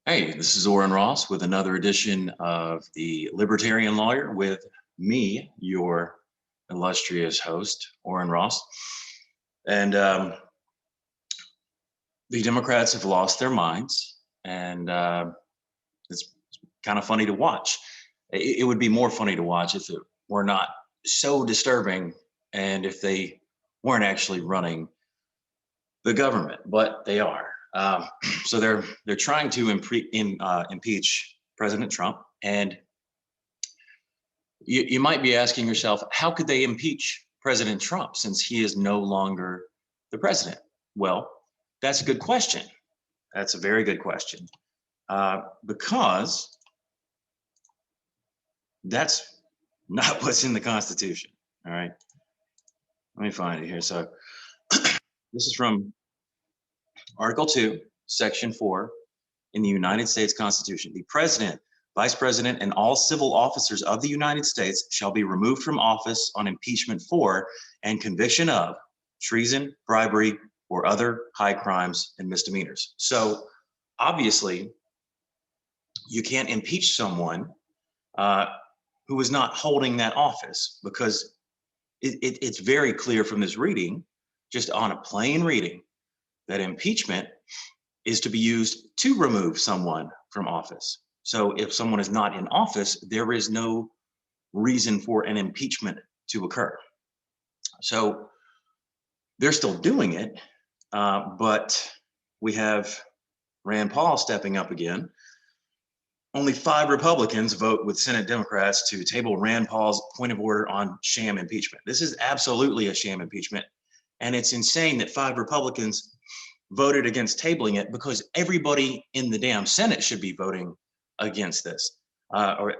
Hey, this is Orrin Ross with another edition of the Libertarian Lawyer with me, your illustrious host, Orrin Ross. And the Democrats have lost their minds, and it's kind of funny to watch. It would be more funny to watch if it were not so disturbing and if they weren't actually running the government, but they are. So they're trying to impeach President Trump, and you might be asking yourself, how could they impeach President Trump since he is no longer the president? Well, that's a good question. That's a very good question, because that's not what's in the Constitution. All right, let me find it here. So this is from Article 2, Section 4 in the United States Constitution. The president, vice president, and all civil officers of the United States shall be removed from office on impeachment for and conviction of treason, bribery, or other high crimes and misdemeanors. So obviously, you can't impeach someone who is not holding that office, because it's very clear from this reading, just on a plain reading, that impeachment is to be used to remove someone from office. So if someone is not in office, there is no reason for an impeachment to occur. So they're still doing it, but we have Rand Paul stepping up again. Only 5 Republicans vote with Senate Democrats to table Rand Paul's point of order on sham impeachment. This is absolutely a sham impeachment. And it's insane that 5 Republicans voted against tabling it, because everybody in the damn Senate should be voting against this. Or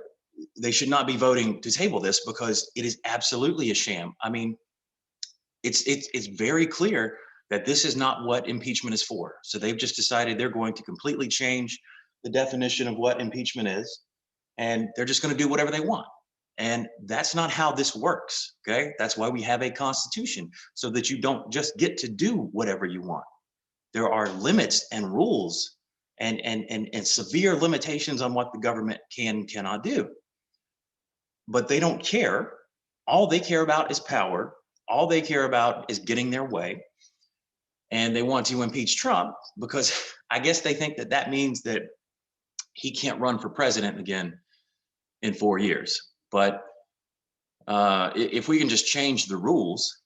they should not be voting to table this, because it is absolutely a sham. I mean, it's very clear that this is not what impeachment is for. So they've just decided they're going to completely change the definition of what impeachment is, and they're just going to do whatever they want. And that's not how this works, okay? That's why we have a constitution, so that you don't just get to do whatever you want. There are limits and rules and severe limitations on what the government cannot do. But they don't care. All they care about is power. All they care about is getting their way. And they want to impeach Trump because I guess they think that that means that he can't run for president again in 4 years. But if we can just change the rules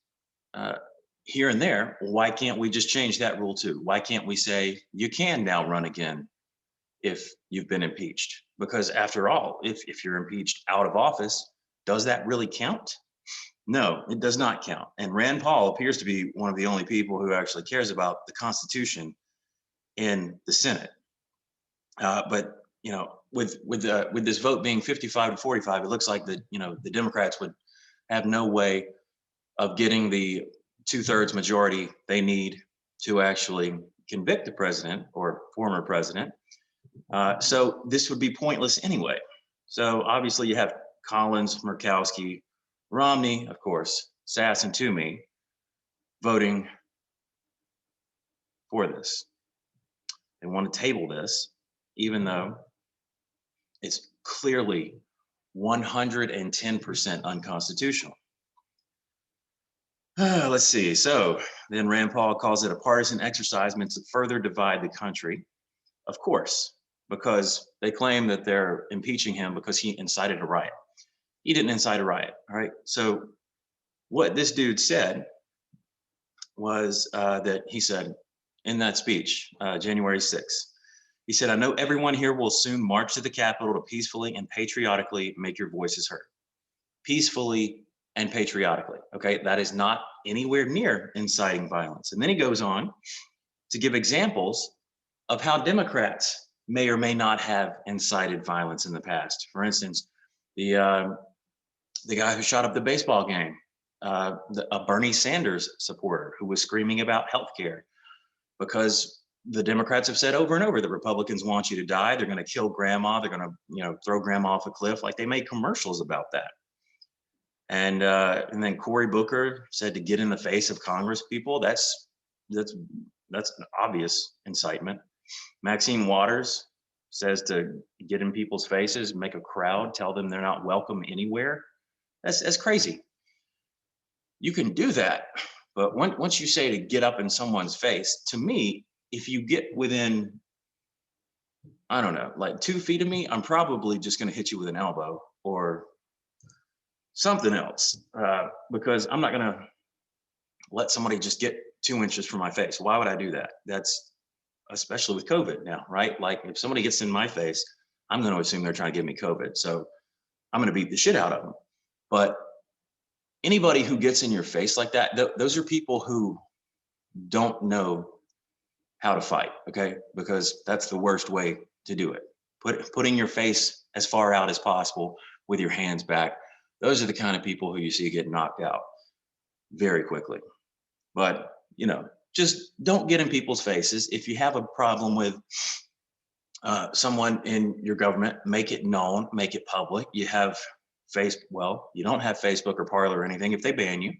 here and there, why can't we just change that rule too? Why can't we say you can now run again if you've been impeached? Because after all, if you're impeached out of office, does that really count? No, it does not count. And Rand Paul appears to be one of the only people who actually cares about the Constitution in the Senate. But you know, with this vote being 55 to 45, it looks like the Democrats would have no way of getting the 2/3 majority they need to actually convict the president or former president. So this would be pointless anyway. So obviously you have Collins, Murkowski, Romney, of course, Sass and Toomey voting for this. They want to table this, even though it's clearly 110% unconstitutional. Let's see. So then Rand Paul calls it a partisan exercise meant to further divide the country. Of course, because they claim that they're impeaching him because he incited a riot. He didn't incite a riot. All right. So what this dude said was that he said in that speech, January 6th, he said, "I know everyone here will soon march to the Capitol to peacefully and patriotically make your voices heard." Peacefully and patriotically. Okay, that is not anywhere near inciting violence. And then he goes on to give examples of how Democrats may or may not have incited violence in the past. For instance, the guy who shot up the baseball game, a Bernie Sanders supporter who was screaming about healthcare, because the Democrats have said over and over that Republicans want you to die. They're going to kill grandma. They're going to, throw grandma off a cliff. Like, they made commercials about that. And then Cory Booker said to get in the face of Congress people. That's an obvious incitement. Maxine Waters says to get in people's faces, make a crowd, tell them they're not welcome anywhere. That's crazy. You can do that, but once you say to get up in someone's face, to me, if you get within, I don't know, like 2 feet of me, I'm probably just going to hit you with an elbow or something else, because I'm not going to let somebody just get 2 inches from my face. Why would I do that? That's especially with COVID now, right? Like if somebody gets in my face, I'm going to assume they're trying to give me COVID. So I'm going to beat the shit out of them. But anybody who gets in your face like that, those are people who don't know how to fight, okay? Because that's the worst way to do it. Putting your face as far out as possible with your hands back. Those are the kind of people who you see get knocked out very quickly. But, just don't get in people's faces. If you have a problem with someone in your government, make it known, make it public. You have you don't have Facebook or Parler or anything if they ban you.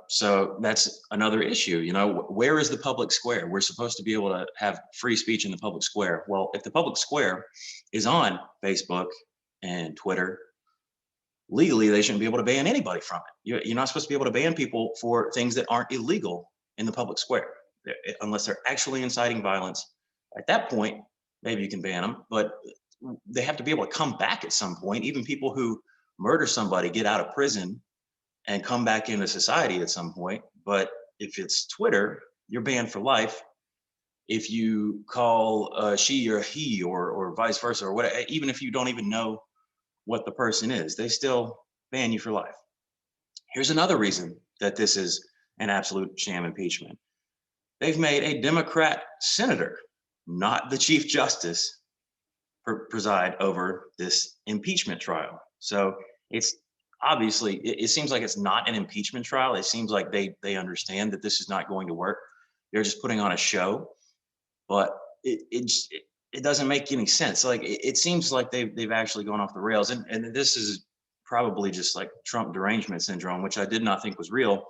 So that's another issue. Where is the public square? We're supposed to be able to have free speech in the public square. Well, if the public square is on Facebook and Twitter, legally, they shouldn't be able to ban anybody from it. You're not supposed to be able to ban people for things that aren't illegal in the public square, unless they're actually inciting violence. At that point, maybe you can ban them, but they have to be able to come back at some point. Even people who murder somebody get out of prison and come back into society at some point. But if it's Twitter, you're banned for life. If you call she or he or vice versa or whatever, even if you don't even know what the person is, they still ban you for life. Here's another reason that this is an absolute sham impeachment. They've made a Democrat senator, not the Chief Justice, preside over this impeachment trial. So it's obviously, it seems like it's not an impeachment trial. It seems like they understand that this is not going to work. They're just putting on a show, but it doesn't make any sense. Like it seems like they've actually gone off the rails, and this is probably just like Trump derangement syndrome, which I did not think was real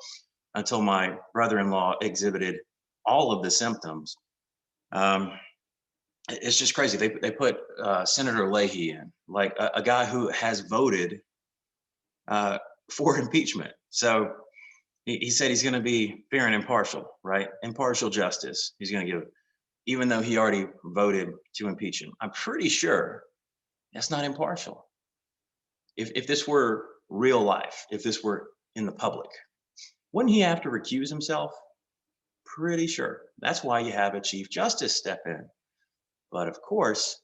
until my brother-in-law exhibited all of the symptoms. It's just crazy. They put Senator Leahy in, like a guy who has voted for impeachment. So he said he's going to be fair and impartial, right? Impartial justice. He's going to give, even though he already voted to impeach him. I'm pretty sure that's not impartial. If this were real life, if this were in the public, wouldn't he have to recuse himself? Pretty sure. That's why you have a Chief Justice step in. But of course,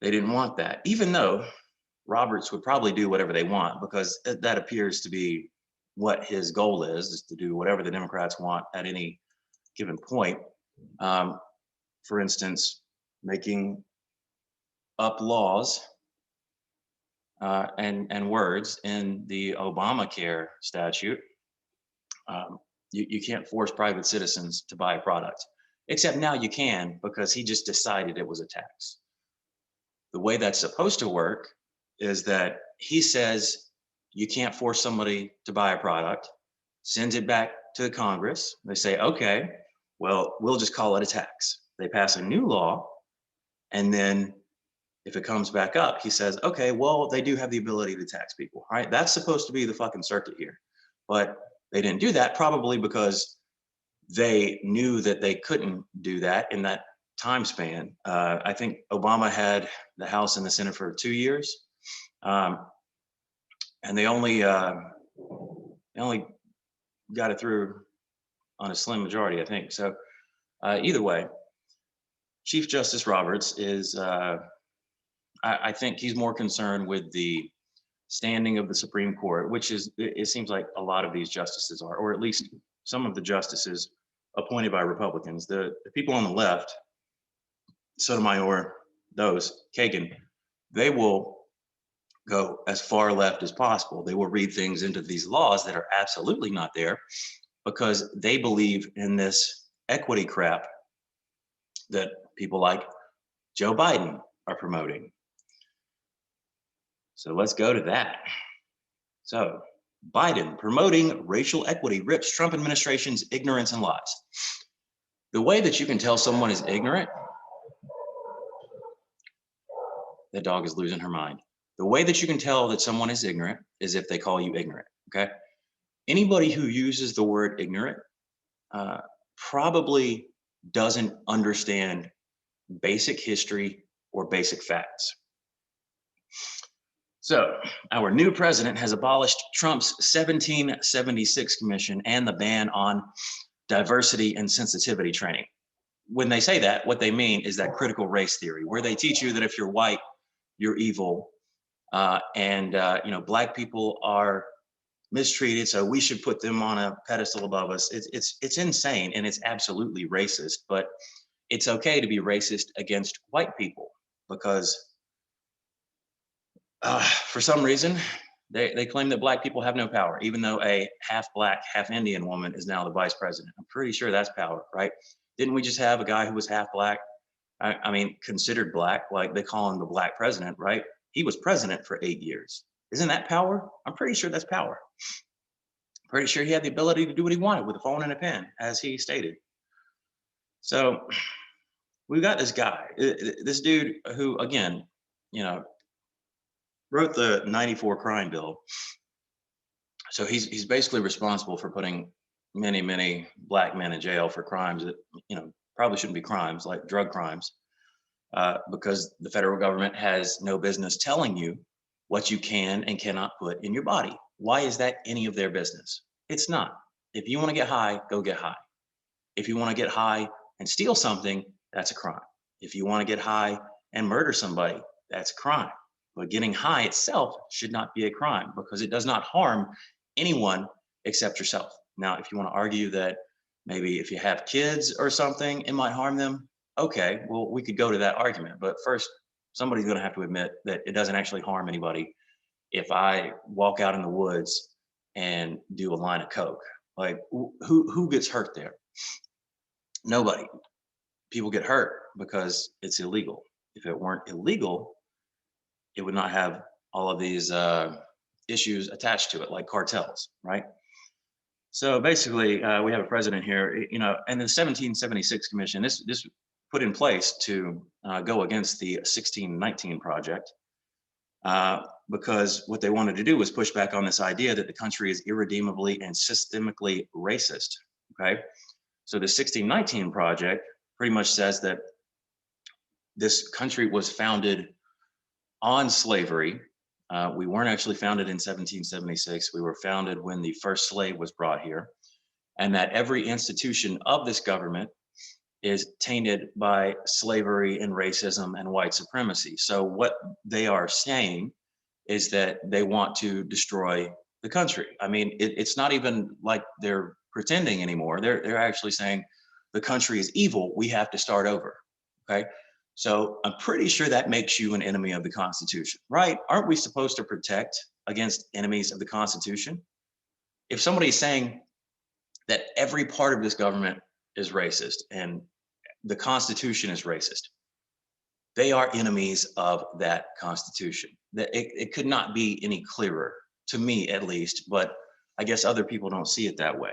they didn't want that, even though Roberts would probably do whatever they want, because that appears to be what his goal is to do whatever the Democrats want at any given point. For instance, making up laws and words in the Obamacare statute. You can't force private citizens to buy a product, except now you can, because he just decided it was a tax. The way that's supposed to work is that he says you can't force somebody to buy a product, sends it back to the Congress. They say, okay, well, we'll just call it a tax. They pass a new law, and then if it comes back up, he says, okay, well, they do have the ability to tax people, right? That's supposed to be the fucking circuit here. But they didn't do that, probably because they knew that they couldn't do that in that time span. I think Obama had the House and the Senate for 2 years, and they only got it through on a slim majority, I think. So either way, Chief Justice Roberts is, I think he's more concerned with the standing of the Supreme Court, which is, it seems like a lot of these justices are, or at least some of the justices appointed by Republicans. The people on the left, Sotomayor, Kagan, they will go as far left as possible. They will read things into these laws that are absolutely not there, because they believe in this equity crap that people like Joe Biden are promoting. So let's go to that. So Biden promoting racial equity rips Trump administration's ignorance and lies. The way that you can tell someone is ignorant that dog is losing her mind. The way that you can tell that someone is ignorant is if they call you ignorant. Okay. Anybody who uses the word ignorant uh, probably doesn't understand basic history or basic facts. So, our new president has abolished Trump's 1776 commission and the ban on diversity and sensitivity training. When they say that, what they mean is that critical race theory, where they teach you that if you're white, you're evil, and black people are mistreated, so we should put them on a pedestal above us. It's insane, and it's absolutely racist. But it's okay to be racist against white people because for some reason they claim that black people have no power, even though a half black, half Indian woman is now the vice president. I'm pretty sure that's power, right? Didn't we just have a guy who was half black? I mean, considered black, like they call him the black president, right? He was president for 8 years. Isn't that power? I'm pretty sure that's power. Pretty sure he had the ability to do what he wanted with a phone and a pen, as he stated. So we've got this guy, this dude who, again, wrote the '94 crime bill. So he's basically responsible for putting many black men in jail for crimes that probably shouldn't be crimes, like drug crimes, because the federal government has no business telling you what you can and cannot put in your body. Why is that any of their business? It's not. If you want to get high, go get high. If you want to get high and steal something, that's a crime. If you want to get high and murder somebody, that's a crime. But getting high itself should not be a crime because it does not harm anyone except yourself. Now, if you want to argue that maybe if you have kids or something, it might harm them, okay, well, we could go to that argument. But first, somebody's going to have to admit that it doesn't actually harm anybody if I walk out in the woods and do a line of coke. Like, who gets hurt there? Nobody. People get hurt because it's illegal. If it weren't illegal, it would not have all of these issues attached to it, like cartels, right? So basically, we have a president here, and the 1776 commission, this put in place to go against the 1619 project, because what they wanted to do was push back on this idea that the country is irredeemably and systemically racist, okay? So the 1619 project pretty much says that this country was founded on slavery. We weren't actually founded in 1776. We were founded when the first slave was brought here, and that every institution of this government is tainted by slavery and racism and white supremacy. So what they are saying is that they want to destroy the country. I mean, it's not even like they're pretending anymore. They're actually saying the country is evil. We have to start over. Okay. So I'm pretty sure that makes you an enemy of the Constitution, right? Aren't we supposed to protect against enemies of the Constitution? If somebody's saying that every part of this government is racist and the Constitution is racist, they are enemies of that Constitution. That it could not be any clearer, to me at least, but I guess other people don't see it that way.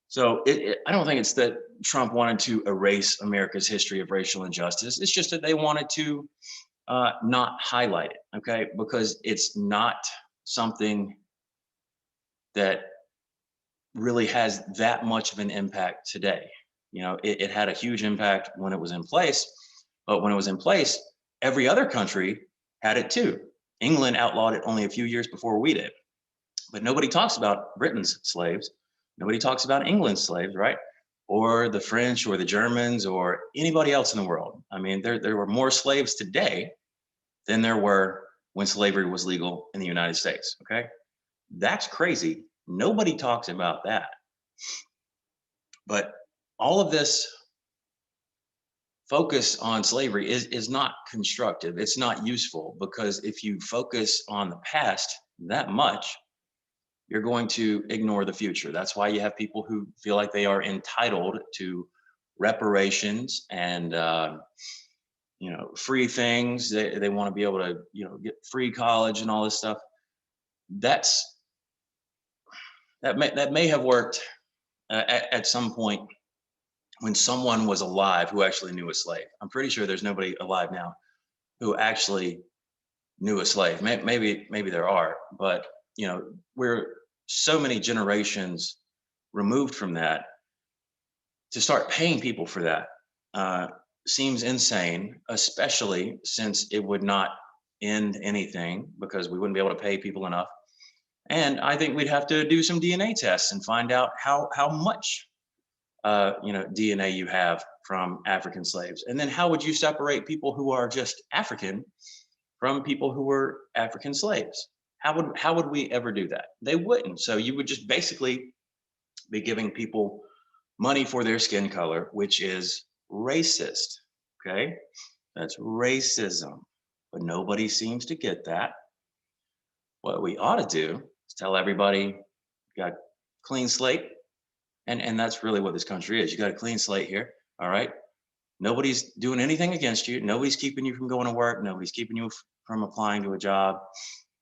So I don't think it's that Trump wanted to erase America's history of racial injustice. It's just that they wanted to not highlight it, okay? Because it's not something that really has that much of an impact today. It had a huge impact when it was in place, but when it was in place, every other country had it too. England outlawed it only a few years before we did. But nobody talks about Britain's slaves. Nobody talks about England's slaves, right? Or the French or the Germans or anybody else in the world. I mean, there were more slaves today than there were when slavery was legal in the United States, okay? That's crazy. Nobody talks about that. But all of this focus on slavery is not constructive. It's not useful, because if you focus on the past that much, you're going to ignore the future. That's why you have people who feel like they are entitled to reparations and free things. They want to be able to get free college and all this stuff. That may have worked at some point when someone was alive who actually knew a slave. I'm pretty sure there's nobody alive now who actually knew a slave. Maybe there are, but we're so many generations removed from that. To start paying people for that uh, seems insane, especially since it would not end anything because we wouldn't be able to pay people enough. And I think we'd have to do some DNA tests and find out how much DNA you have from African slaves. And then how would you separate people who are just African from people who were African slaves? How would we ever do that? They wouldn't. So you would just basically be giving people money for their skin color, which is racist. Okay, that's racism. But nobody seems to get that. What we ought to do is tell everybody, you got clean slate, and that's really what this country is. You got a clean slate here. All right. Nobody's doing anything against you. Nobody's keeping you from going to work. Nobody's keeping you from applying to a job.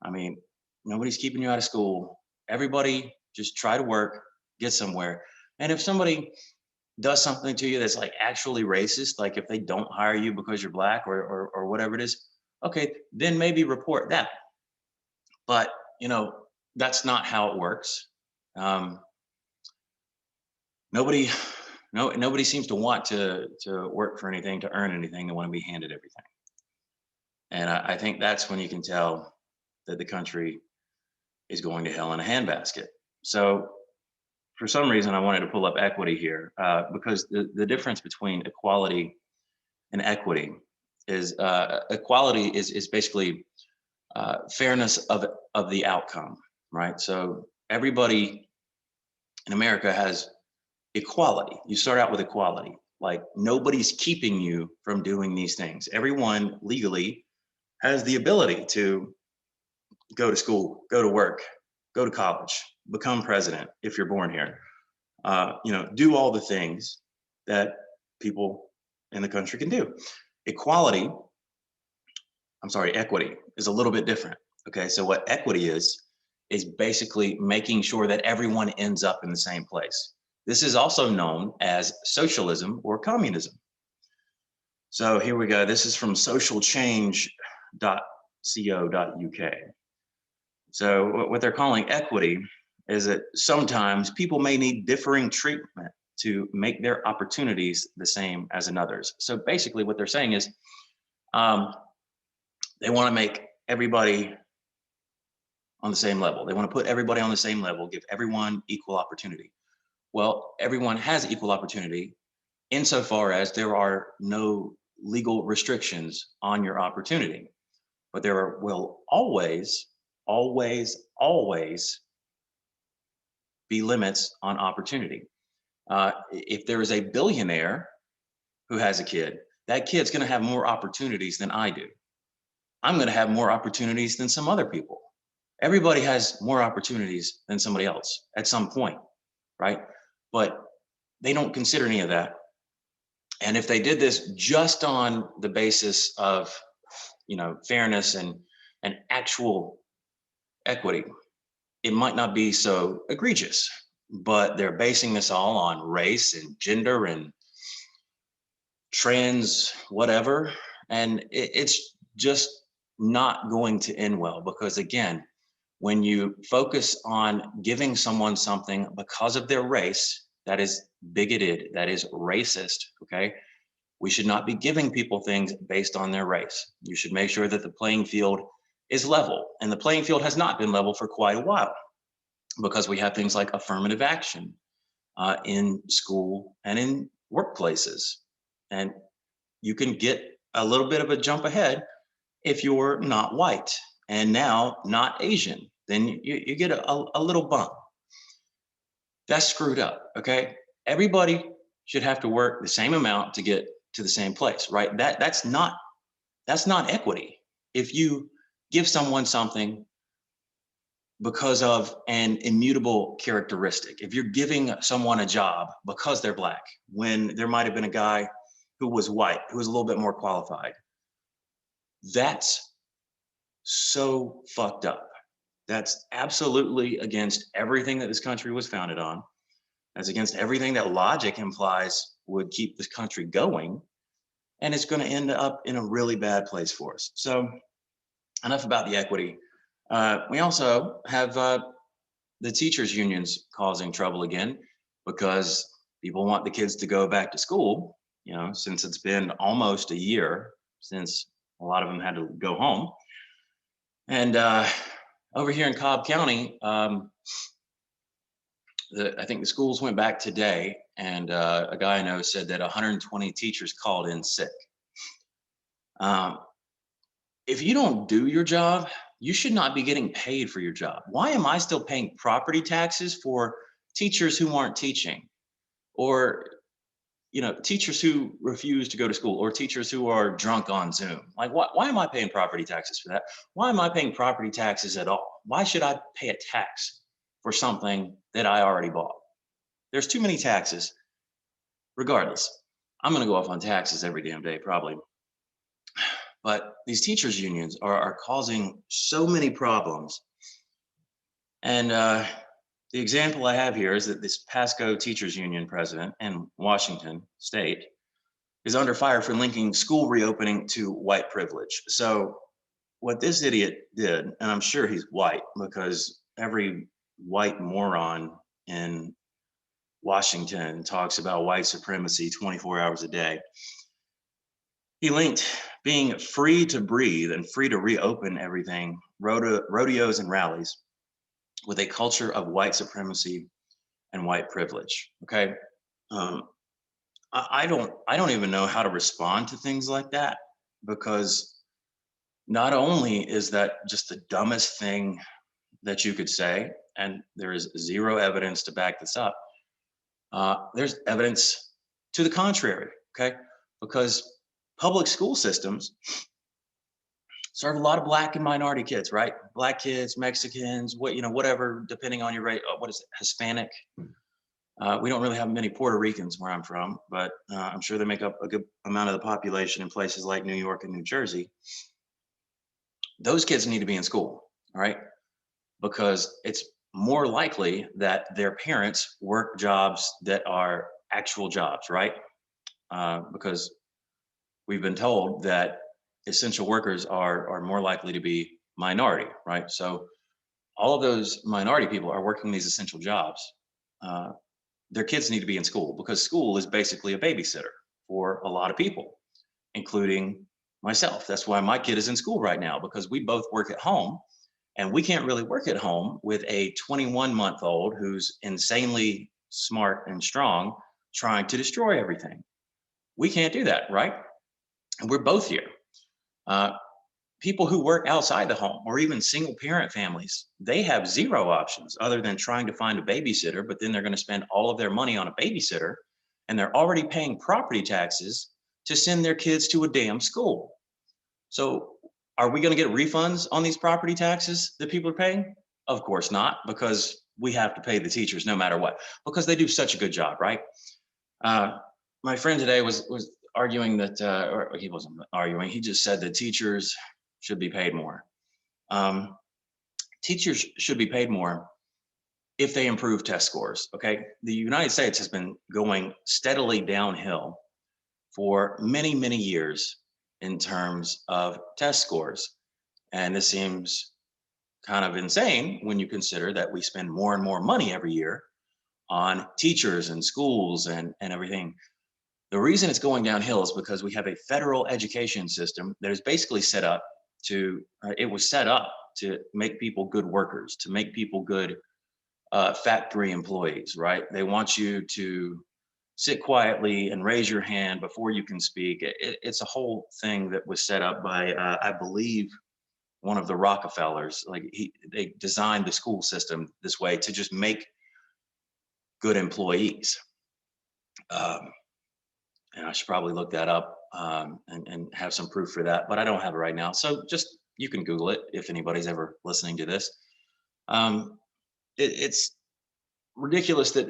I mean, nobody's keeping you out of school. Everybody just try to work, get somewhere. And if somebody does something to you that's like actually racist, like if they don't hire you because you're black or whatever it is, okay, then maybe report that. But that's not how it works. Um, nobody, nobody seems to want to work for anything, to earn anything. They want to be handed everything. And I think that's when you can tell that the country is going to hell in a handbasket. So for some reason, I wanted to pull up equity here because the difference between equality and equity is equality is basically fairness of the outcome, right? So everybody in America has equality. You start out with equality. Like nobody's keeping you from doing these things. Everyone legally has the ability to go to school, go to work, go to college, become president if you're born here. Do all the things that people in the country can do. Equality, I'm sorry, equity is a little bit different. Okay, so what equity is basically making sure that everyone ends up in the same place. This is also known as socialism or communism. So here we go. This is from socialchange.co.uk. So what they're calling equity is that sometimes people may need differing treatment to make their opportunities the same as another's. So basically what they're saying is they want to make everybody on the same level. They want to put everybody on the same level, give everyone equal opportunity. Well, everyone has equal opportunity insofar as there are no legal restrictions on your opportunity. But there will always, always, always be limits on opportunity. If there is a billionaire who has a kid, that kid's going to have more opportunities than I do. I'm going to have more opportunities than some other people. Everybody has more opportunities than somebody else at some point, right? But they don't consider any of that. And if they did this just on the basis of, fairness and actual equity, it might not be so egregious. But they're basing this all on race and gender and trans whatever, and it's just not going to end well, because again, when you focus on giving someone something because of their race, that is bigoted, that is racist. Okay, we should not be giving people things based on their race. You should make sure that the playing field is level, and the playing field has not been level for quite a while because we have things like affirmative action in school and in workplaces. And you can get a little bit of a jump ahead if you're not white and now not Asian. Then you get a little bump. That's screwed up, okay? Everybody should have to work the same amount to get to the same place, right? That's not equity. If you give someone something because of an immutable characteristic, if you're giving someone a job because they're black, when there might have been a guy who was white, who was a little bit more qualified, that's so fucked up. That's absolutely against everything that this country was founded on. That's against everything that logic implies would keep this country going. and it's going to end up in a really bad place for us. So enough about the equity. We also have the teachers unions causing trouble again, because people want the kids to go back to school, since it's been almost a year since a lot of them had to go home. And over here in Cobb County, I think the schools went back today, and a guy I know said that 120 teachers called in sick. If you don't do your job, you should not be getting paid for your job. Why am I still paying property taxes for teachers who aren't teaching, or teachers who refuse to go to school, or teachers who are drunk on Zoom? Like, why am I paying property taxes for that? Why am I paying property taxes at all? Why should I pay a tax for something that I already bought? There's too many taxes. Regardless, I'm going to go off on taxes every damn day, probably. But these teachers unions are causing so many problems. And the example I have here is that this Pasco teachers union president in Washington state is under fire for linking school reopening to white privilege. So what this idiot did, and I'm sure he's white, because every white moron in Washington talks about white supremacy 24 hours a day. He linked being free to breathe and free to reopen everything, rodeos and rallies, with a culture of white supremacy and white privilege. Okay, I don't even know how to respond to things like that, because not only is that just the dumbest thing that you could say, and there is zero evidence to back this up. There's evidence to the contrary. Okay, because public school systems serve a lot of Black and minority kids, right? Black kids, Mexicans, whatever, depending on your rate. What is it, Hispanic? We don't really have many Puerto Ricans where I'm from, but I'm sure they make up a good amount of the population in places like New York and New Jersey. Those kids need to be in school, all right? Because it's more likely that their parents work jobs that are actual jobs, right? Because we've been told that essential workers are more likely to be minority, right? So all of those minority people are working these essential jobs. Their kids need to be in school, because school is basically a babysitter for a lot of people, including myself. That's why my kid is in school right now, because we both work at home, and we can't really work at home with a 21-month-old who's insanely smart and strong trying to destroy everything. We can't do that, right? And we're both here. People who work outside the home, or even single parent families, they have zero options other than trying to find a babysitter, but then they're going to spend all of their money on a babysitter, and they're already paying property taxes to send their kids to a damn school. So are we going to get refunds on these property taxes that people are paying? Of course not, because we have to pay the teachers no matter what, because they do such a good job, right? My friend today was arguing that, or he wasn't arguing, he just said that teachers should be paid more. Teachers should be paid more if they improve test scores. Okay, the United States has been going steadily downhill for many, many years in terms of test scores, and this seems kind of insane when you consider that we spend more and more money every year on teachers and schools and everything. The reason it's going downhill is because we have a federal education system that is basically set up to make people good workers, to make people good factory employees, right? They want you to sit quietly and raise your hand before you can speak. It's a whole thing that was set up by, I believe, one of the Rockefellers. Like they designed the school system this way to just make good employees. And I should probably look that up and have some proof for that, but I don't have it right now. So just, you can Google it if anybody's ever listening to this. It's ridiculous that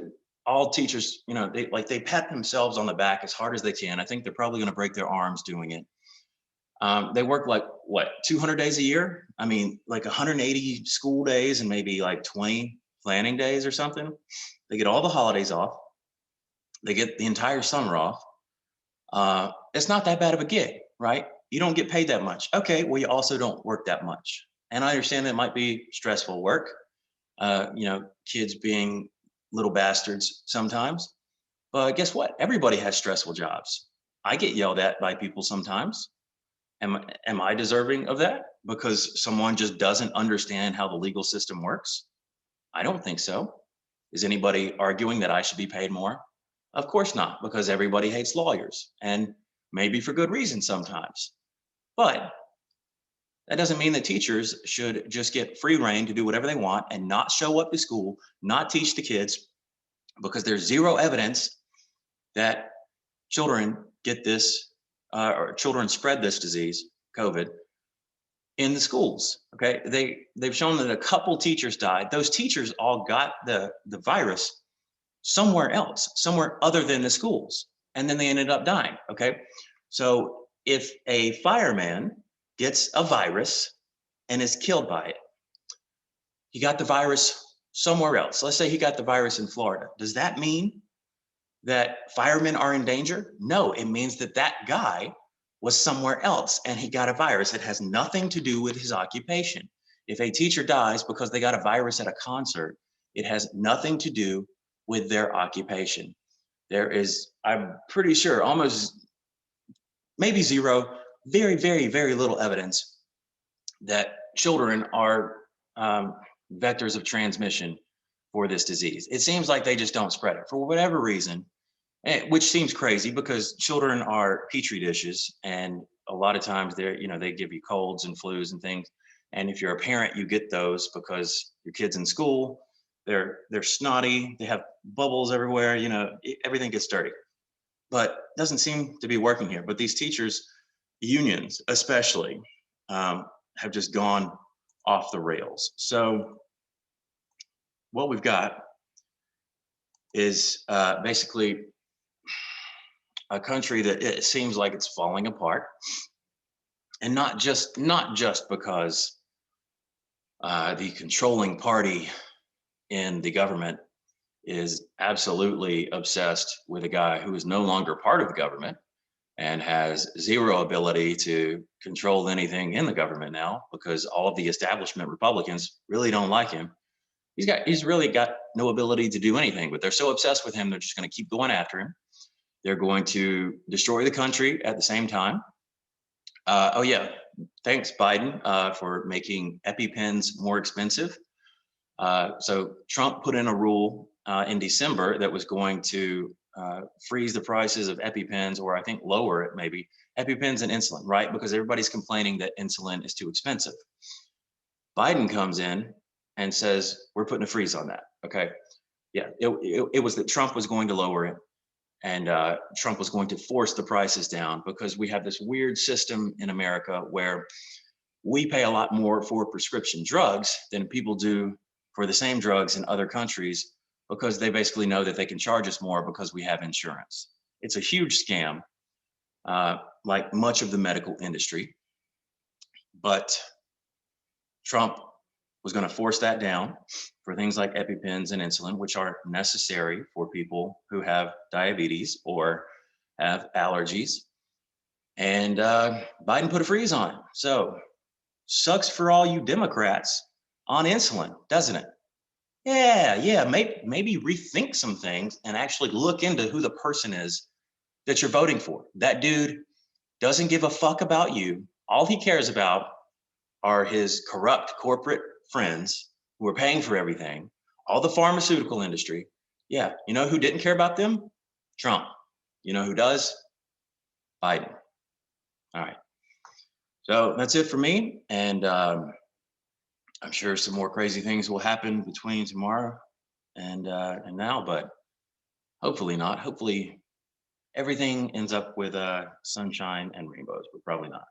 all teachers, they pat themselves on the back as hard as they can. I think they're probably going to break their arms doing it. They work like, what, 200 days a year? I mean, like 180 school days and maybe like 20 planning days or something. They get all the holidays off. They get the entire summer off. it's not that bad of a gig, right? You don't get paid that much. Okay, well, you also don't work that much. And I understand that might be stressful work, kids being little bastards sometimes. But guess what? Everybody has stressful jobs. I get yelled at by people sometimes. Am I deserving of that because someone just doesn't understand how the legal system works? I don't think so. Is anybody arguing that I should be paid more? Of course not, because everybody hates lawyers, and maybe for good reason sometimes. But that doesn't mean that teachers should just get free reign to do whatever they want and not show up to school, not teach the kids, because there's zero evidence that children get this or children spread this disease, COVID, in the schools. Okay, they've shown that a couple teachers died. Those teachers all got the virus somewhere else, somewhere other than the schools, and then they ended up dying. Okay, so if a fireman gets a virus and is killed by it, he got the virus somewhere else. Let's say he got the virus in Florida. Does that mean that firemen are in danger? No, it means that that guy was somewhere else and he got a virus. It has nothing to do with his occupation. If a teacher dies because they got a virus at a concert, it has nothing to do with their occupation. There is, I'm pretty sure, almost maybe zero, very, very, very little evidence that children are vectors of transmission for this disease. It seems like they just don't spread it for whatever reason. Which seems crazy because children are petri dishes, and a lot of times they give you colds and flus and things. And if you're a parent, you get those because your kid's in school, they're snotty, they have bubbles everywhere, everything gets dirty. But doesn't seem to be working here. But these teachers unions, especially, have just gone off the rails. So what we've got is basically a country that it seems like it's falling apart, and not just because the controlling party in the government is absolutely obsessed with a guy who is no longer part of the government and has zero ability to control anything in the government now because all of the establishment Republicans really don't like him. He's really got no ability to do anything, but they're so obsessed with him, they're just going to keep going after him. They're going to destroy the country at the same time. Oh yeah, thanks Biden for making EpiPens more expensive. So Trump put in a rule in December that was going to freeze the prices of EpiPens, or I think lower it maybe, EpiPens and insulin, right? Because everybody's complaining that insulin is too expensive. Biden comes in and says, we're putting a freeze on that. Okay. Yeah, it was that Trump was going to lower it. And Trump was going to force the prices down because we have this weird system in America where we pay a lot more for prescription drugs than people do for the same drugs in other countries because they basically know that they can charge us more because we have insurance. It's a huge scam, like much of the medical industry. But Trump was going to force that down for things like EpiPens and insulin, which are necessary for people who have diabetes or have allergies. And Biden put a freeze on it. So sucks for all you Democrats on insulin, doesn't it? Yeah, maybe rethink some things and actually look into who the person is that you're voting for. That dude doesn't give a fuck about you. All he cares about are his corrupt corporate friends who are paying for everything, all the pharmaceutical industry. Yeah, you know who didn't care about them? Trump. You know who does? Biden. All right. So that's it for me. And I'm sure some more crazy things will happen between tomorrow and now, but hopefully not. Hopefully everything ends up with sunshine and rainbows, but probably not.